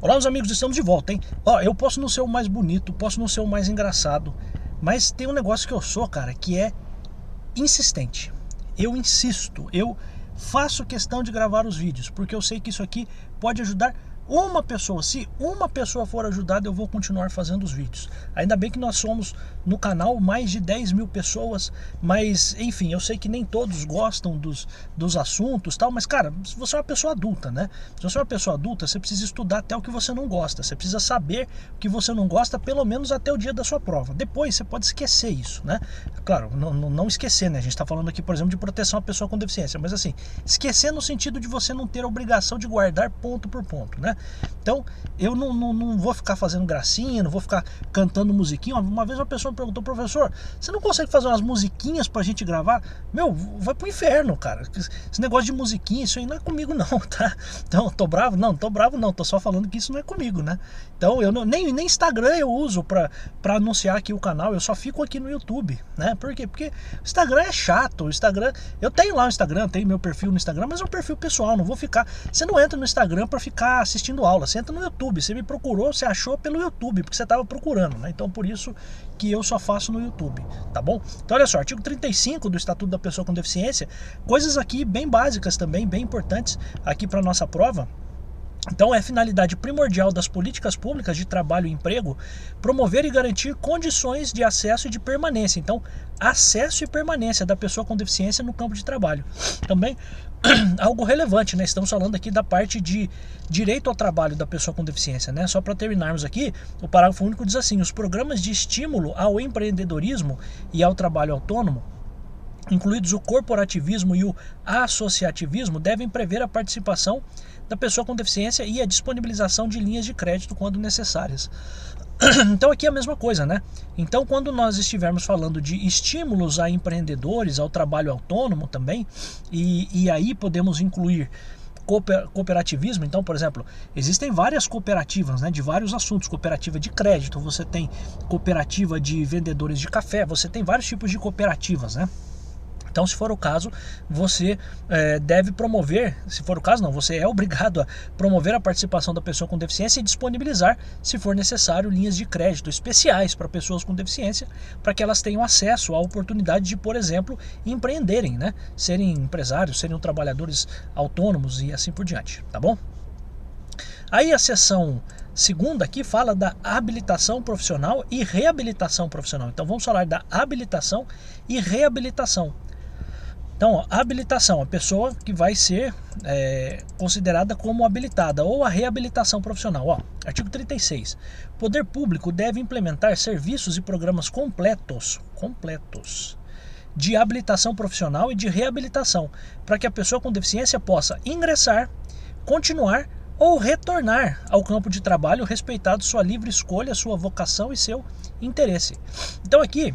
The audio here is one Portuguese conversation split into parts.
Olá, meus amigos, estamos de volta, hein? Ó, eu posso não ser o mais bonito, posso não ser o mais engraçado, mas tem um negócio que eu sou, cara, que é insistente. Eu insisto, eu faço questão de gravar os vídeos, porque eu sei que isso aqui pode ajudar uma pessoa. Se uma pessoa for ajudada, eu vou continuar fazendo os vídeos. Ainda bem que nós somos no canal mais de 10 mil pessoas, mas enfim, eu sei que nem todos gostam dos assuntos tal, mas cara, se você é uma pessoa adulta, né? Se você é uma pessoa adulta, você precisa estudar até o que você não gosta, você precisa saber o que você não gosta, pelo menos até o dia da sua prova. Depois você pode esquecer isso, né? Claro, não esquecer, né? A gente está falando aqui, por exemplo, de proteção à pessoa com deficiência, mas assim, esquecer no sentido de você não ter a obrigação de guardar ponto por ponto, né? Então, eu não vou ficar fazendo gracinha, não vou ficar cantando musiquinha. Uma vez uma pessoa me perguntou: professor, você não consegue fazer umas musiquinhas pra gente gravar? Meu, vai pro inferno, cara. Esse negócio de musiquinha, isso aí não é comigo não, tá? Então, tô bravo? Não tô bravo não, tô só falando que isso não é comigo, né? Então, eu nem Instagram eu uso pra anunciar aqui o canal, eu só fico aqui no YouTube, né? Por quê? Porque o Instagram é chato, o Instagram... Eu tenho lá o Instagram, tenho meu perfil no Instagram, mas é um perfil pessoal, não vou ficar... Você não entra no Instagram pra ficar assistindo aula, você entra no YouTube, você me procurou, você achou pelo YouTube, porque você estava procurando, né? Então por isso que eu só faço no YouTube, tá bom? Então olha só, artigo 35 do Estatuto da Pessoa com Deficiência, coisas aqui bem básicas também, bem importantes aqui para nossa prova. Então é finalidade primordial das políticas públicas de trabalho e emprego promover e garantir condições de acesso e de permanência. Então, acesso e permanência da pessoa com deficiência no campo de trabalho. Também algo relevante, né? Estamos falando aqui da parte de direito ao trabalho da pessoa com deficiência, né? Só para terminarmos aqui, o parágrafo único diz assim: os programas de estímulo ao empreendedorismo e ao trabalho autônomo, incluídos o corporativismo e o associativismo, devem prever a participação da pessoa com deficiência e a disponibilização de linhas de crédito quando necessárias. Então aqui é a mesma coisa, né? Então quando nós estivermos falando de estímulos a empreendedores, ao trabalho autônomo também, e aí podemos incluir cooperativismo. Então, por exemplo, existem várias cooperativas, né, de vários assuntos. Cooperativa de crédito, você tem cooperativa de vendedores de café, você tem vários tipos de cooperativas, né? Então, se for o caso, você deve promover, se for o caso não, você é obrigado a promover a participação da pessoa com deficiência e disponibilizar, se for necessário, linhas de crédito especiais para pessoas com deficiência, para que elas tenham acesso à oportunidade de, por exemplo, empreenderem, né? Serem empresários, serem trabalhadores autônomos e assim por diante, tá bom? Aí a seção segunda aqui fala da habilitação profissional e reabilitação profissional. Então vamos falar da habilitação e reabilitação. Então, ó, habilitação, a pessoa que vai ser considerada como habilitada, ou a reabilitação profissional. Ó, artigo 36. O poder público deve implementar serviços e programas completos de habilitação profissional e de reabilitação, para que a pessoa com deficiência possa ingressar, continuar ou retornar ao campo de trabalho, respeitado sua livre escolha, sua vocação e seu interesse. Então aqui,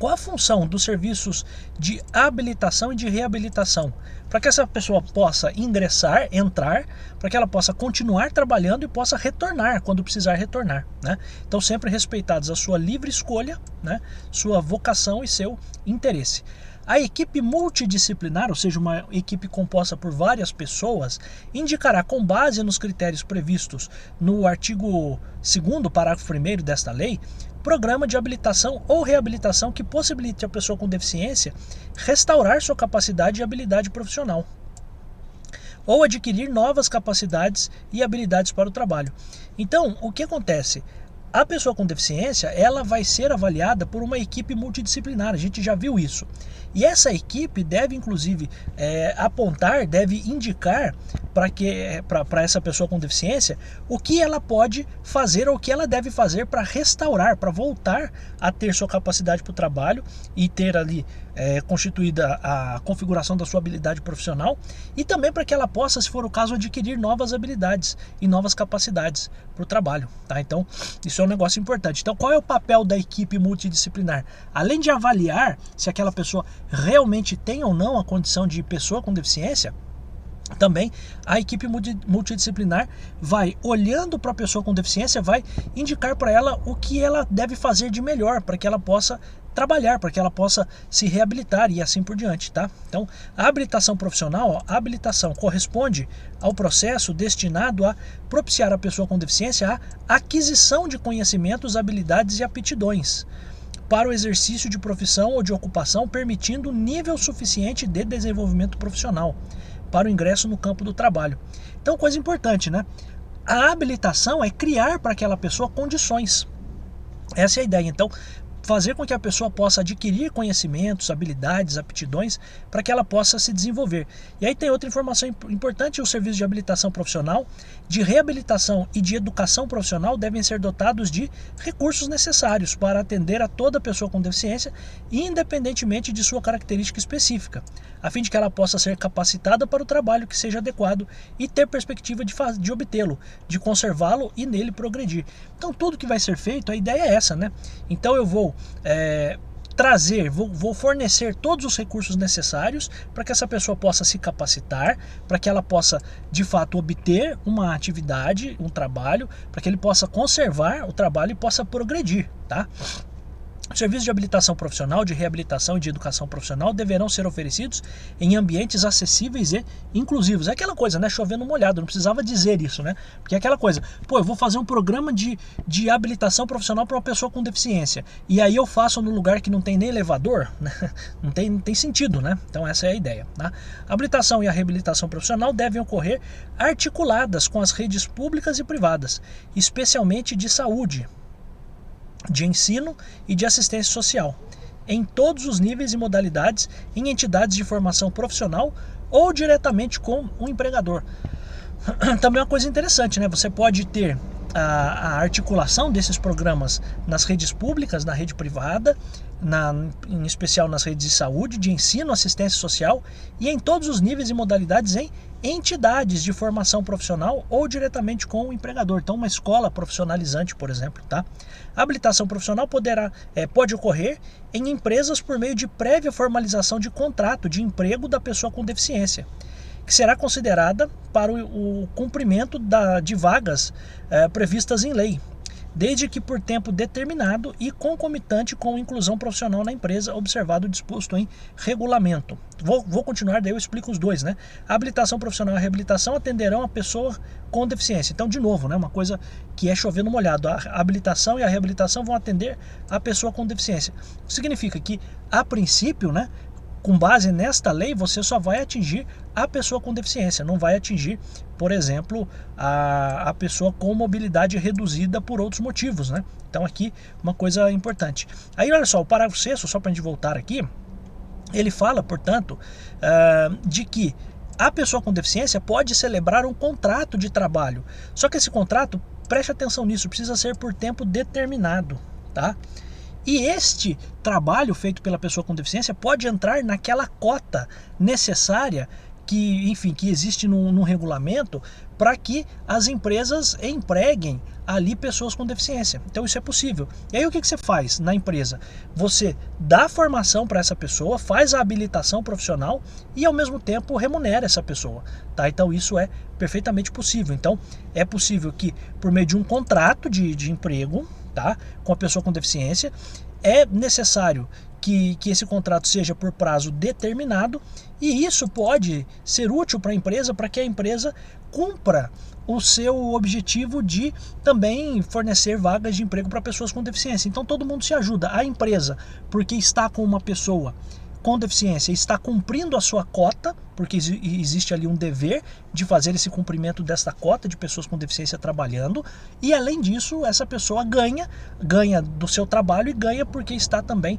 qual a função dos serviços de habilitação e de reabilitação? Para que essa pessoa possa ingressar, entrar, para que ela possa continuar trabalhando e possa retornar quando precisar retornar, né? Então sempre respeitados a sua livre escolha, né, sua vocação e seu interesse. A equipe multidisciplinar, ou seja, uma equipe composta por várias pessoas, indicará, com base nos critérios previstos no artigo 2º, parágrafo 1º desta lei, programa de habilitação ou reabilitação que possibilite a pessoa com deficiência restaurar sua capacidade e habilidade profissional, ou adquirir novas capacidades e habilidades para o trabalho. Então, o que acontece? A pessoa com deficiência, ela vai ser avaliada por uma equipe multidisciplinar, a gente já viu isso. E essa equipe deve, inclusive, apontar, deve indicar para essa pessoa com deficiência o que ela pode fazer ou o que ela deve fazer para restaurar, para voltar a ter sua capacidade para o trabalho e ter ali constituída a configuração da sua habilidade profissional, e também para que ela possa, se for o caso, adquirir novas habilidades e novas capacidades para o trabalho, tá? Então, isso é um negócio importante. Então, qual é o papel da equipe multidisciplinar? Além de avaliar se aquela pessoa realmente tem ou não a condição de pessoa com deficiência, Também a equipe multidisciplinar vai, olhando para a pessoa com deficiência, vai indicar para ela o que ela deve fazer de melhor para que ela possa trabalhar, para que ela possa se reabilitar e assim por diante, tá? Então, a habilitação profissional, a habilitação corresponde ao processo destinado a propiciar à pessoa com deficiência a aquisição de conhecimentos, habilidades e aptidões para o exercício de profissão ou de ocupação, permitindo nível suficiente de desenvolvimento profissional para o ingresso no campo do trabalho. Então, coisa importante, né? A habilitação é criar para aquela pessoa condições. Essa é a ideia. Então, fazer com que a pessoa possa adquirir conhecimentos, habilidades, aptidões, para que ela possa se desenvolver. E aí tem outra informação importante: os serviços de habilitação profissional, de reabilitação e de educação profissional devem ser dotados de recursos necessários para atender a toda pessoa com deficiência, independentemente de sua característica específica, a fim de que ela possa ser capacitada para o trabalho que seja adequado e ter perspectiva de obtê-lo, de conservá-lo e nele progredir. Então, tudo que vai ser feito, a ideia é essa, né? Então eu vou vou fornecer todos os recursos necessários para que essa pessoa possa se capacitar, para que ela possa de fato obter uma atividade, um trabalho, para que ele possa conservar o trabalho e possa progredir, tá? Serviços de habilitação profissional, de reabilitação e de educação profissional deverão ser oferecidos em ambientes acessíveis e inclusivos. É aquela coisa, né? Chovendo molhado, não precisava dizer isso, né? Porque é aquela coisa, pô, eu vou fazer um programa de habilitação profissional para uma pessoa com deficiência, e aí eu faço no lugar que não tem nem elevador, né? Não tem sentido, né? Então essa é a ideia, tá? A habilitação e a reabilitação profissional devem ocorrer articuladas com as redes públicas e privadas, especialmente de saúde, de ensino e de assistência social, em todos os níveis e modalidades, em entidades de formação profissional ou diretamente com o empregador. Também é uma coisa interessante, né? Você pode ter a articulação desses programas nas redes públicas, na rede privada, em especial nas redes de saúde, de ensino, assistência social, e em todos os níveis e modalidades em entidades de formação profissional ou diretamente com o empregador. Então, uma escola profissionalizante, por exemplo, tá? A habilitação profissional pode ocorrer em empresas por meio de prévia formalização de contrato de emprego da pessoa com deficiência, que será considerada para o cumprimento de vagas previstas em lei, desde que por tempo determinado e concomitante com inclusão profissional na empresa, observado o disposto em regulamento. Vou continuar, daí eu explico os dois, né? A habilitação profissional e a reabilitação atenderão a pessoa com deficiência. Então, de novo, né, uma coisa que é chover no molhado. A habilitação e a reabilitação vão atender a pessoa com deficiência. Significa que, a princípio, né, com base nesta lei, você só vai atingir a pessoa com deficiência, não vai atingir, por exemplo, a pessoa com mobilidade reduzida por outros motivos, né? Então aqui uma coisa importante. Aí olha só, o parágrafo 6º, só para a gente voltar aqui, ele fala, portanto, de que a pessoa com deficiência pode celebrar um contrato de trabalho, só que esse contrato, preste atenção nisso, precisa ser por tempo determinado, tá? E este trabalho feito pela pessoa com deficiência pode entrar naquela cota necessária que existe num regulamento para que as empresas empreguem ali pessoas com deficiência. Então isso é possível. E aí o que você faz na empresa? Você dá formação para essa pessoa, faz a habilitação profissional e ao mesmo tempo remunera essa pessoa, tá? Então isso é perfeitamente possível. Então é possível que por meio de um contrato de emprego, tá, com a pessoa com deficiência, é necessário que esse contrato seja por prazo determinado, e isso pode ser útil para a empresa, para que a empresa cumpra o seu objetivo de também fornecer vagas de emprego para pessoas com deficiência. Então todo mundo se ajuda. A empresa, porque está com uma pessoa com deficiência, está cumprindo a sua cota, porque existe ali um dever de fazer esse cumprimento desta cota de pessoas com deficiência trabalhando, e além disso essa pessoa ganha do seu trabalho e ganha porque está também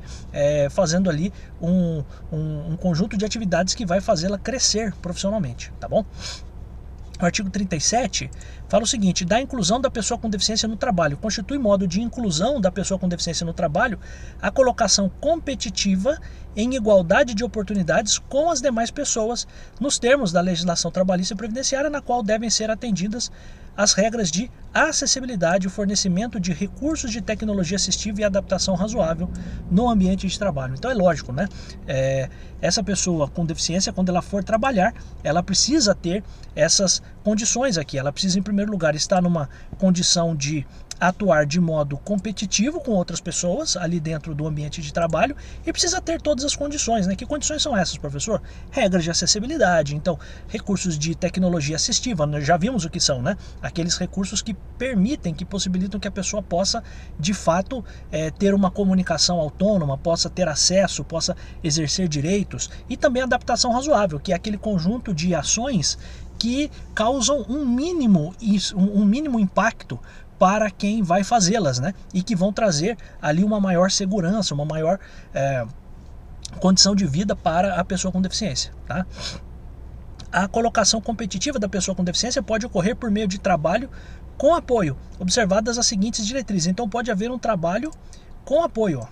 fazendo ali um conjunto de atividades que vai fazê-la crescer profissionalmente, tá bom? O artigo 37 fala o seguinte: da inclusão da pessoa com deficiência no trabalho. Constitui modo de inclusão da pessoa com deficiência no trabalho a colocação competitiva em igualdade de oportunidades com as demais pessoas, nos termos da legislação trabalhista e previdenciária, na qual devem ser atendidas as regras de acessibilidade, o fornecimento de recursos de tecnologia assistiva e adaptação razoável no ambiente de trabalho. Então é lógico, né? Essa pessoa com deficiência, quando ela for trabalhar, ela precisa ter essas condições aqui. Ela precisa, em primeiro lugar, estar numa condição de atuar de modo competitivo com outras pessoas ali dentro do ambiente de trabalho e precisa ter todas as condições, né? Que condições são essas, professor? Regras de acessibilidade, então recursos de tecnologia assistiva, nós já vimos o que são, né? Aqueles recursos que permitem, que possibilitam que a pessoa possa de fato ter uma comunicação autônoma, possa ter acesso, possa exercer direitos, e também adaptação razoável, que é aquele conjunto de ações que causam um mínimo impacto para quem vai fazê-las, né? E que vão trazer ali uma maior segurança, uma maior condição de vida para a pessoa com deficiência, tá? A colocação competitiva da pessoa com deficiência pode ocorrer por meio de trabalho com apoio, observadas as seguintes diretrizes. Então pode haver um trabalho com apoio,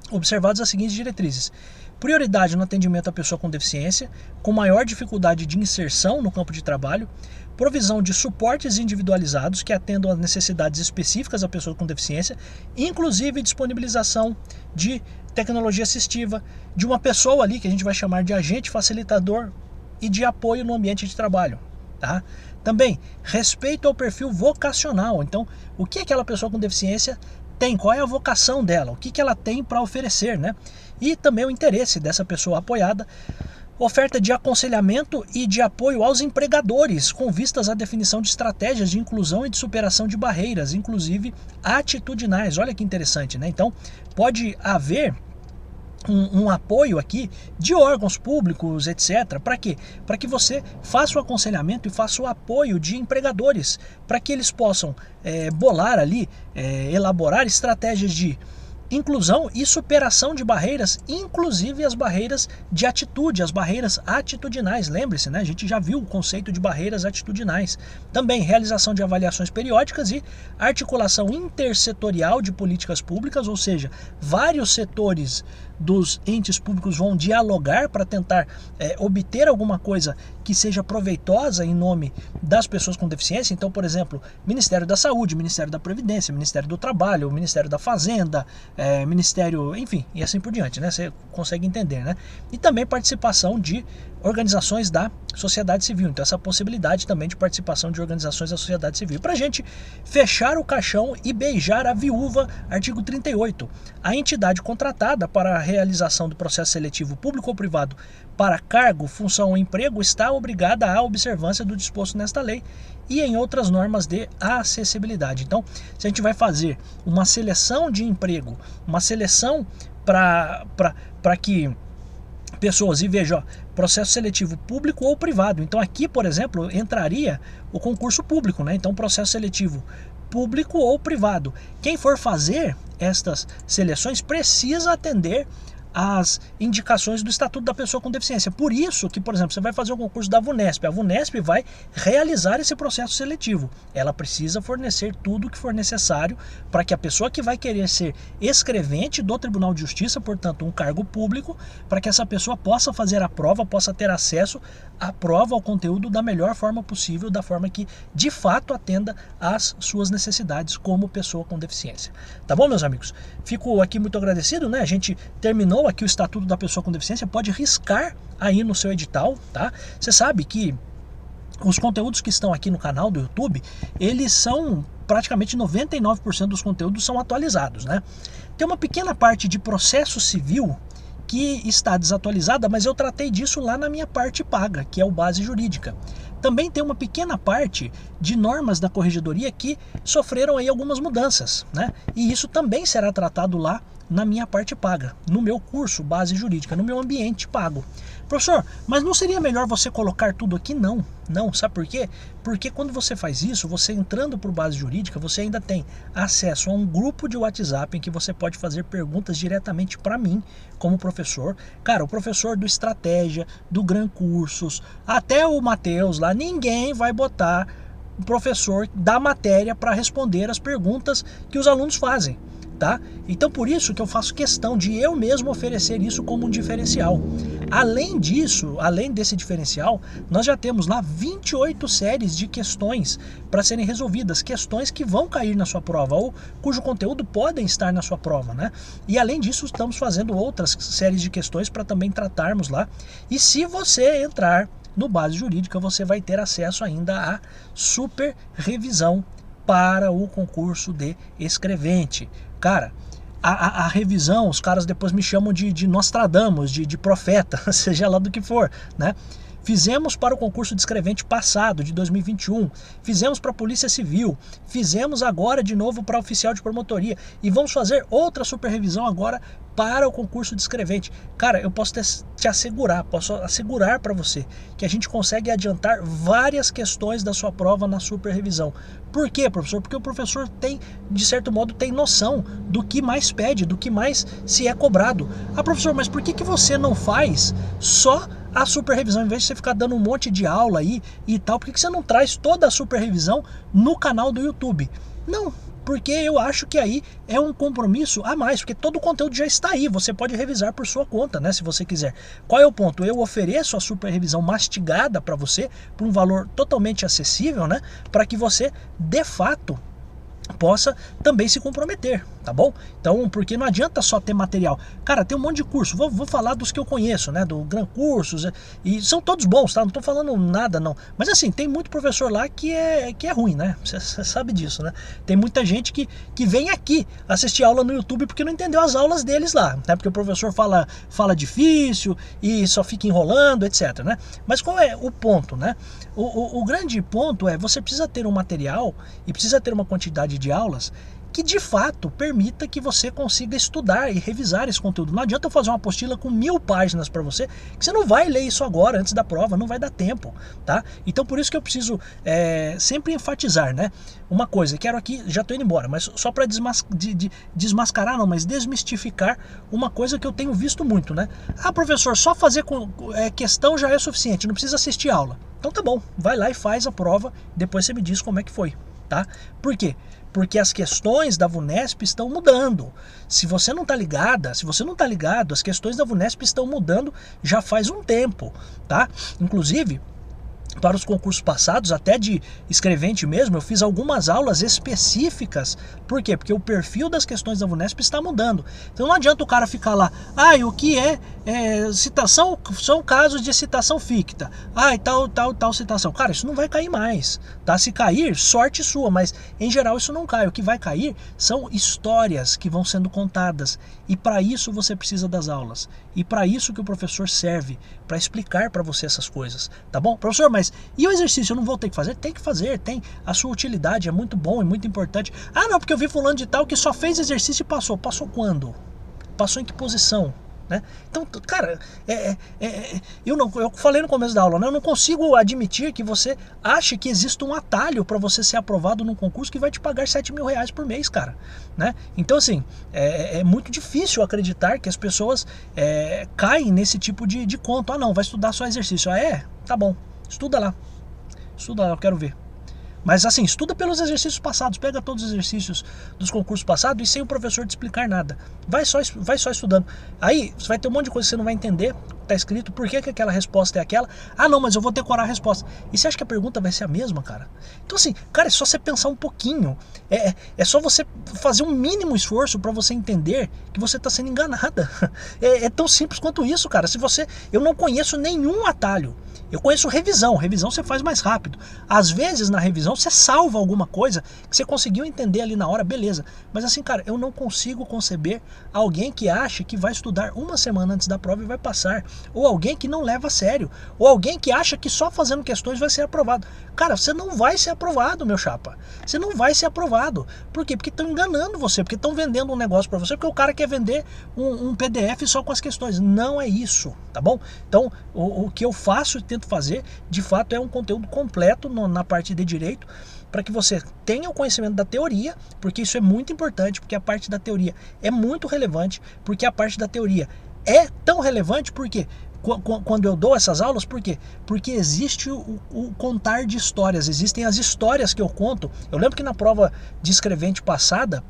observadas as seguintes diretrizes: prioridade no atendimento à pessoa com deficiência, com maior dificuldade de inserção no campo de trabalho, provisão de suportes individualizados que atendam às necessidades específicas da pessoa com deficiência, inclusive disponibilização de tecnologia assistiva, de uma pessoa ali que a gente vai chamar de agente facilitador e de apoio no ambiente de trabalho, tá? Também respeito ao perfil vocacional. Então, o que aquela pessoa com deficiência tem, qual é a vocação dela, o que ela tem para oferecer, né? E também o interesse dessa pessoa apoiada, oferta de aconselhamento e de apoio aos empregadores, com vistas à definição de estratégias de inclusão e de superação de barreiras, inclusive atitudinais. Olha que interessante, né? Então, pode haver um apoio aqui de órgãos públicos, etc. Para quê? Para que você faça o aconselhamento e faça o apoio de empregadores, para que eles possam bolar ali, elaborar estratégias de inclusão e superação de barreiras, inclusive as barreiras de atitude, as barreiras atitudinais. Lembre-se, né? A gente já viu o conceito de barreiras atitudinais. Também realização de avaliações periódicas e articulação intersetorial de políticas públicas, ou seja, vários setores dos entes públicos vão dialogar para tentar obter alguma coisa que seja proveitosa em nome das pessoas com deficiência. Então, por exemplo, Ministério da Saúde, Ministério da Previdência, Ministério do Trabalho, Ministério da Fazenda, Ministério, enfim, e assim por diante, né? Você consegue entender, né? E também participação de organizações da sociedade civil. Então, essa possibilidade também de participação de organizações da sociedade civil. Para a gente fechar o caixão e beijar a viúva, artigo 38. A entidade contratada para a realização do processo seletivo público ou privado para cargo, função ou emprego está obrigada à observância do disposto nesta lei e em outras normas de acessibilidade. Então, se a gente vai fazer uma seleção de emprego, uma seleção para que pessoas, e veja, ó, processo seletivo público ou privado. Então aqui, por exemplo, entraria o concurso público, né? Então processo seletivo público ou privado. Quem for fazer estas seleções precisa atender as indicações do Estatuto da Pessoa com Deficiência. Por isso que, por exemplo, você vai fazer um concurso da VUNESP. A VUNESP vai realizar esse processo seletivo. Ela precisa fornecer tudo o que for necessário para que a pessoa que vai querer ser escrevente do Tribunal de Justiça, portanto um cargo público, para que essa pessoa possa fazer a prova, possa ter acesso à prova, ao conteúdo da melhor forma possível, da forma que de fato atenda às suas necessidades como pessoa com deficiência. Tá bom, meus amigos? Fico aqui muito agradecido, né? A gente terminou aqui o Estatuto da Pessoa com Deficiência, pode riscar aí no seu edital, tá? Você sabe que os conteúdos que estão aqui no canal do YouTube, eles são praticamente 99% dos conteúdos são atualizados, né? Tem uma pequena parte de processo civil que está desatualizada, mas eu tratei disso lá na minha parte paga, que é o Base Jurídica. Também tem uma pequena parte de normas da corregedoria que sofreram aí algumas mudanças, né? E isso também será tratado lá na minha parte paga, no meu curso Base Jurídica, no meu ambiente pago. Professor, mas não seria melhor você colocar tudo aqui? Não, sabe por quê? Porque quando você faz isso, você entrando por Base Jurídica, você ainda tem acesso a um grupo de WhatsApp em que você pode fazer perguntas diretamente para mim, como professor. Cara, o professor do Estratégia, do Gran Cursos, até o Matheus lá, ninguém vai botar o professor da matéria para responder as perguntas que os alunos fazem. tá? Então por isso que eu faço questão de eu mesmo oferecer isso como um diferencial. Além disso, além desse diferencial, nós já temos lá 28 séries de questões para serem resolvidas, questões que vão cair na sua prova ou cujo conteúdo podem estar na sua prova, né? E além disso, estamos fazendo outras séries de questões para também tratarmos lá. E se você entrar no Base Jurídica, você vai ter acesso ainda à super revisão para o concurso de escrevente. Cara, a revisão, os caras depois me chamam de Nostradamus, de profeta, seja lá do que for, né? Fizemos para o concurso de escrevente passado, de 2021, fizemos para a Polícia Civil, fizemos agora de novo para oficial de promotoria e vamos fazer outra super revisão agora para o concurso de escrevente. Cara, eu posso te assegurar, posso assegurar para você que a gente consegue adiantar várias questões da sua prova na super revisão. Por quê, professor? Porque o professor tem, de certo modo, tem noção do que mais pede, do que mais se é cobrado. Ah, professor, mas por que você não faz só a super revisão, em vez de você ficar dando um monte de aula aí e tal, por que você não traz toda a super revisão no canal do YouTube? Não, porque eu acho que aí é um compromisso a mais, porque todo o conteúdo já está aí, você pode revisar por sua conta, né, se você quiser. Qual é o ponto? Eu ofereço a super revisão mastigada para você, por um valor totalmente acessível, né, para que você, de fato, possa também se comprometer, tá bom? Então, porque não adianta só ter material. Cara, tem um monte de curso, vou falar dos que eu conheço, né, do Gran Cursos, e são todos bons, tá? Não tô falando nada, não. Mas assim, tem muito professor lá que é ruim, né? Você sabe disso, né? Tem muita gente que vem aqui assistir aula no YouTube porque não entendeu as aulas deles lá, né? Porque o professor fala difícil e só fica enrolando, etc, né? Mas qual é o ponto, né? O grande ponto é, você precisa ter um material e precisa ter uma quantidade de aulas que de fato permita que você consiga estudar e revisar esse conteúdo. Não adianta eu fazer uma apostila com 1000 páginas para você, que você não vai ler isso agora, antes da prova, não vai dar tempo, tá? Então por isso que eu preciso sempre enfatizar, né? Uma coisa, quero aqui, já estou indo embora, mas só para desmascarar, não, mas desmistificar uma coisa que eu tenho visto muito, né? Ah, professor, só fazer questão já é suficiente, não precisa assistir aula. Então tá bom, vai lá e faz a prova, depois você me diz como é que foi, tá? Por quê? Porque as questões da VUNESP estão mudando. Se você não está ligada, se você não está ligado, as questões da VUNESP estão mudando já faz um tempo, tá? Inclusive, para os concursos passados, até de escrevente mesmo, eu fiz algumas aulas específicas. Por quê? Porque o perfil das questões da VUNESP está mudando. Então não adianta o cara ficar lá, o que citação, são casos de citação ficta, e tal citação. Cara, isso não vai cair mais, tá? Se cair, sorte sua, mas em geral isso não cai. O que vai cair são histórias que vão sendo contadas, e para isso você precisa das aulas, e para isso que o professor serve, para explicar para você essas coisas, tá bom? Professor, mas e o exercício, eu não vou ter que fazer? Tem que fazer, tem a sua utilidade, é muito bom, é muito importante. Ah, não, porque eu vi fulano de tal que só fez exercício e passou. Passou quando? Passou em que posição? Né? Então, cara, eu falei no começo da aula, né? Eu não consigo admitir que você ache que existe um atalho para você ser aprovado num concurso que vai te pagar 7 mil reais por mês, cara, né? Então, assim, é muito difícil acreditar que as pessoas caem nesse tipo de conto. Ah, não, vai estudar só exercício. Tá bom, estuda lá, eu quero ver. Mas assim, estuda pelos exercícios passados, pega todos os exercícios dos concursos passados e sem o professor te explicar nada. Vai só estudando. Aí você vai ter um monte de coisa que você não vai entender, tá escrito, por que aquela resposta é aquela. Ah não, mas eu vou decorar a resposta. E você acha que a pergunta vai ser a mesma, cara? Então assim, cara, é só você pensar um pouquinho. É só você fazer um mínimo esforço para você entender que você tá sendo enganada. É tão simples quanto isso, cara. Eu não conheço nenhum atalho. Eu conheço revisão você faz mais rápido. Às vezes na revisão você salva alguma coisa que você conseguiu entender ali na hora, beleza. Mas assim, cara, eu não consigo conceber alguém que acha que vai estudar uma semana antes da prova e vai passar. Ou alguém que não leva a sério. Ou alguém que acha que só fazendo questões vai ser aprovado. Cara, você não vai ser aprovado, meu chapa. Você não vai ser aprovado. Por quê? Porque estão enganando você, porque estão vendendo um negócio para você, porque o cara quer vender um PDF só com as questões. Não é isso, tá bom? Então, o que eu faço e tento fazer, de fato, é um conteúdo completo na parte de direito, para que você tenha o conhecimento da teoria, porque isso é muito importante, porque a parte da teoria é muito relevante, porque a parte da teoria é tão relevante, porque quando eu dou essas aulas, por quê? Porque existe o contar de histórias, existem as histórias que eu conto. Eu lembro que na prova de escrevente passada,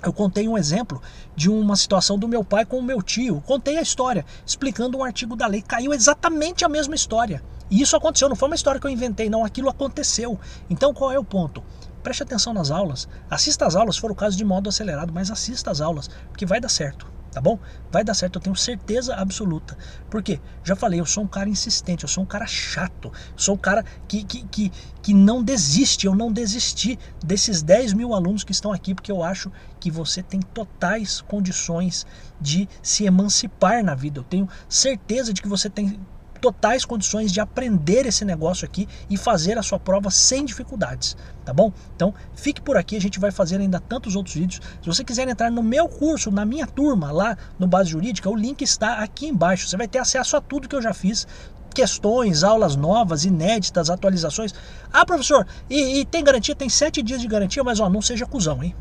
Eu contei um exemplo de uma situação do meu pai com o meu tio. Contei a história, explicando um artigo da lei. Caiu exatamente a mesma história. E isso aconteceu, não foi uma história que eu inventei, não. Aquilo aconteceu. Então qual é o ponto? Preste atenção nas aulas. Assista às aulas, se for o caso de modo acelerado, mas assista às aulas, porque vai dar certo. Tá bom? Vai dar certo, eu tenho certeza absoluta. Por quê? Já falei, eu sou um cara insistente, eu sou um cara chato, eu sou um cara que não desiste, eu não desisti desses 10 mil alunos que estão aqui, porque eu acho que você tem totais condições de se emancipar na vida. Eu tenho certeza de que você tem totais condições de aprender esse negócio aqui e fazer a sua prova sem dificuldades, tá bom? Então fique por aqui, a gente vai fazer ainda tantos outros vídeos. Se você quiser entrar no meu curso, na minha turma lá no Base Jurídica, o link está aqui embaixo. Você vai ter acesso a tudo que eu já fiz, questões, aulas novas, inéditas, atualizações. Ah, professor, e tem garantia? Tem 7 dias de garantia, mas ó, não seja cuzão, hein?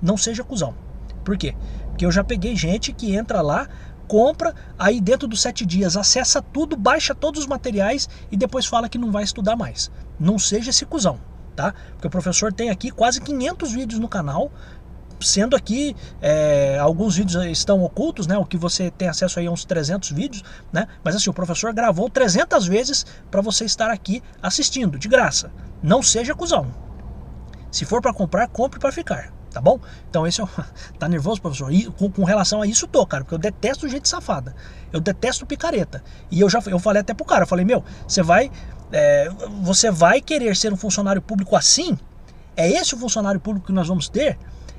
Não seja cuzão. Por quê? Porque eu já peguei gente que entra lá, compra, aí dentro dos 7 dias acessa tudo, baixa todos os materiais e depois fala que não vai estudar mais. Não seja esse cuzão, tá? Porque o professor tem aqui quase 500 vídeos no canal, sendo aqui alguns vídeos estão ocultos, né? O que você tem acesso aí a uns 300 vídeos, né? Mas assim, o professor gravou 300 vezes para você estar aqui assistindo, de graça. Não seja cuzão. Se for para comprar, compre para ficar. Tá bom? Então esse é o... Tá nervoso, professor? E com relação a isso cara, porque eu detesto gente safada. Eu detesto picareta. E eu falei até pro cara, eu falei, meu, você vai querer ser um funcionário público assim? É esse o funcionário público que nós vamos ter?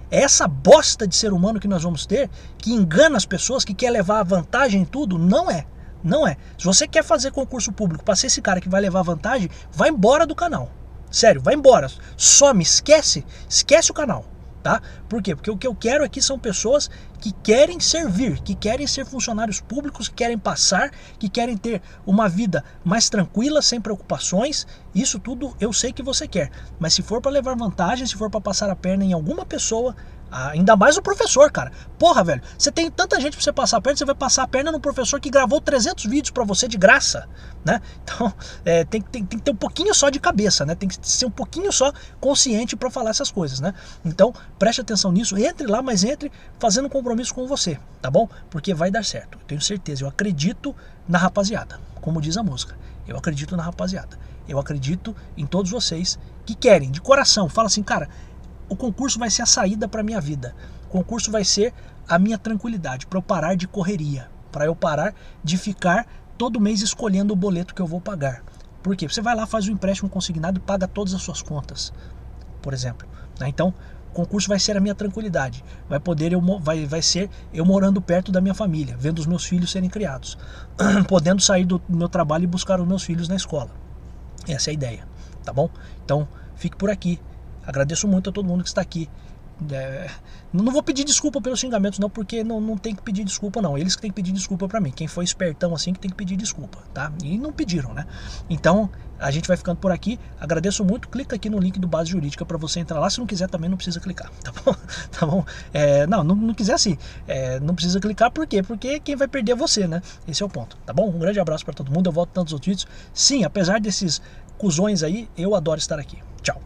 É essa bosta de ser humano que nós vamos ter? Que engana as pessoas, que quer levar vantagem em tudo? Não é. Não é. Se você quer fazer concurso público para ser esse cara que vai levar vantagem, vai embora do canal. Sério, vai embora. Some, esquece o canal. Tá? Por quê? Porque o que eu quero aqui são pessoas que querem servir, que querem ser funcionários públicos, que querem passar, que querem ter uma vida mais tranquila, sem preocupações. Isso tudo eu sei que você quer. Mas se for para levar vantagem, se for para passar a perna em alguma pessoa, ainda mais o professor, cara. Porra, velho, você tem tanta gente pra você passar a perna, você vai passar a perna no professor que gravou 300 vídeos pra você de graça, né? Então, tem que ter um pouquinho só de cabeça, né? Tem que ser um pouquinho só consciente pra falar essas coisas, né? Então, preste atenção nisso, entre lá, mas entre fazendo um compromisso com você, tá bom? Porque vai dar certo, eu tenho certeza, eu acredito na rapaziada, como diz a música. Eu acredito na rapaziada. Eu acredito em todos vocês que querem, de coração, fala assim, cara, o concurso vai ser a saída para minha vida. O concurso vai ser a minha tranquilidade, para eu parar de correria, para eu parar de ficar todo mês escolhendo o boleto que eu vou pagar. Por quê? Você vai lá, faz um empréstimo consignado e paga todas as suas contas, por exemplo. Então, o concurso vai ser a minha tranquilidade. Vai ser eu morando perto da minha família, vendo os meus filhos serem criados, podendo sair do meu trabalho e buscar os meus filhos na escola. Essa é a ideia, tá bom? Então, fique por aqui. Agradeço muito a todo mundo que está aqui. Não vou pedir desculpa pelos xingamentos não, porque não tem que pedir desculpa não. Eles que tem que pedir desculpa pra mim. Quem foi espertão assim que tem que pedir desculpa, tá? E não pediram, né? Então, a gente vai ficando por aqui. Agradeço muito. Clica aqui no link do Base Jurídica pra você entrar lá. Se não quiser também não precisa clicar, tá bom? Tá bom? Não quiser assim. Não precisa clicar, por quê? Porque quem vai perder é você, né? Esse é o ponto, tá bom? Um grande abraço pra todo mundo. Eu volto tantos outros vídeos. Sim, apesar desses cuzões aí, eu adoro estar aqui. Tchau.